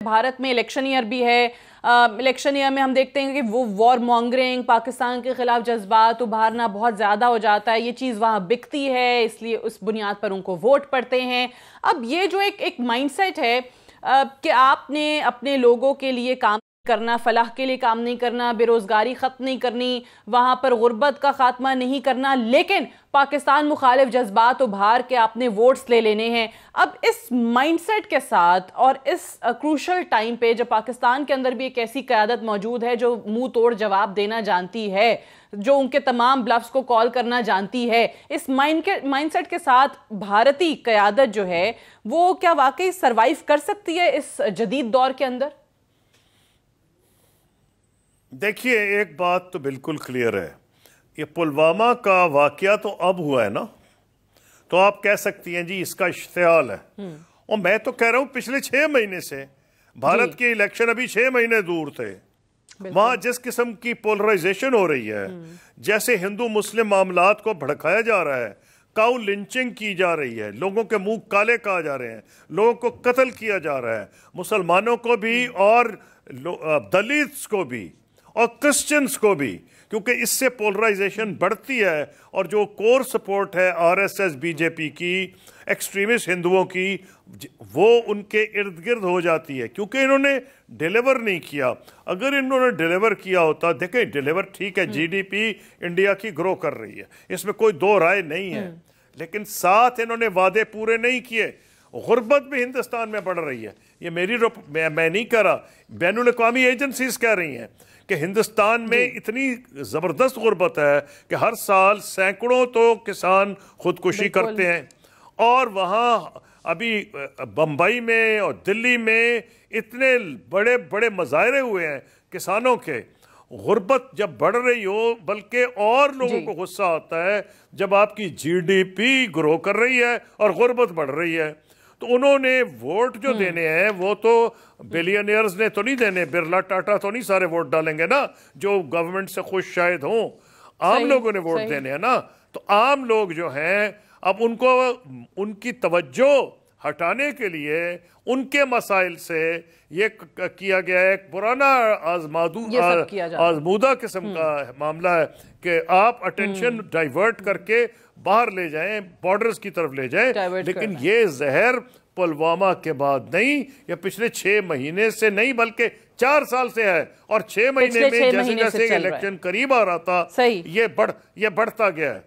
भारत में election year भी है। इलेक्शन ईयर में हम देखते हैं कि वो वॉर मॉन्गरिंग, पाकिस्तान के खिलाफ जज्बात उभारना बहुत ज़्यादा हो जाता है। ये चीज़ वहाँ बिकती है, इसलिए उस बुनियाद पर उनको वोट पड़ते हैं। अब ये जो एक माइंडसेट है कि आपने अपने लोगों के लिए काम करना, फलाह के लिए काम नहीं करना, बेरोजगारी खत्म नहीं करनी, वहां पर गुर्बत का खात्मा नहीं करना, लेकिन पाकिस्तान मुखालिफ जज्बात उभार के आपने वोट्स ले लेने हैं। अब इस माइंडसेट के साथ और इस क्रूशल टाइम पे जब पाकिस्तान के अंदर भी एक ऐसी क़यादत मौजूद है जो मुंह तोड़ जवाब देना जानती है, जो उनके तमाम ब्लफ्स को कॉल करना जानती है, इस माइंडसेट के साथ भारतीय क़यादत जो है वो क्या वाकई सर्वाइव कर सकती है इस जदीद दौर के अंदर? देखिए, एक बात तो बिल्कुल क्लियर है, ये पुलवामा का वाकया तो अब हुआ है ना, तो आप कह सकती हैं जी इसका इश्तियाल है। और मैं तो कह रहा हूं पिछले 6 महीने से भारत के इलेक्शन अभी 6 महीने दूर थे, वहां जिस किस्म की पोलराइजेशन हो रही है, जैसे हिंदू मुस्लिम मामलात को भड़काया जा रहा है, काउ लिंचिंग की जा रही है, लोगों के मुंह काले कहा जा रहे हैं, लोगों को कत्ल किया जा रहा है, मुसलमानों को भी और दलित्स को भी और क्रिश्चियंस को भी, क्योंकि इससे पोलराइजेशन बढ़ती है। और जो कोर सपोर्ट है आरएसएस बीजेपी की, एक्सट्रीमिस्ट हिंदुओं की, वो उनके इर्द गिर्द हो जाती है, क्योंकि इन्होंने डिलीवर नहीं किया। अगर इन्होंने डिलीवर किया होता, देखें डिलीवर ठीक है, जीडीपी इंडिया की ग्रो कर रही है, इसमें कोई दो राय नहीं है, लेकिन साथ इन्होंने वादे पूरे नहीं किए। गुर्बत भी हिंदुस्तान में बढ़ रही है, ये मैं नहीं कह रहा, बैनुल अक़वामी एजेंसीज कह रही हैं कि हिंदुस्तान में इतनी ज़बरदस्त गुर्बत है कि हर साल सैकड़ों तो किसान खुदकुशी करते हैं। और वहाँ अभी बम्बई में और दिल्ली में इतने बड़े बड़े मुजाहरे हुए हैं किसानों के। गुर्बत जब बढ़ रही हो, बल्कि और लोगों को गुस्सा आता है जब आपकी जीडीपी ग्रो कर रही है और गुर्बत बढ़ रही है। तो उन्होंने वोट जो देने हैं वो तो बिलियनियर्स ने तो नहीं देने, बिरला टाटा तो नहीं सारे वोट डालेंगे ना, जो गवर्नमेंट से खुश शायद हों। आम लोगों ने वोट देने हैं ना, तो आम लोग जो हैं अब उनको उनकी तवज्जो हटाने के लिए उनके मसाइल से ये किया गया है, एक पुराना आजमूदा किस्म का मामला है कि आप अटेंशन डाइवर्ट करके बाहर ले जाएं, बॉर्डर्स की तरफ ले जाएं। लेकिन ये जहर पुलवामा के बाद नहीं, ये पिछले 6 महीने से नहीं बल्कि 4 साल से है। और 6 महीने में जैसे जैसे इलेक्शन करीब आ रहा था, ये बढ़ता गया है।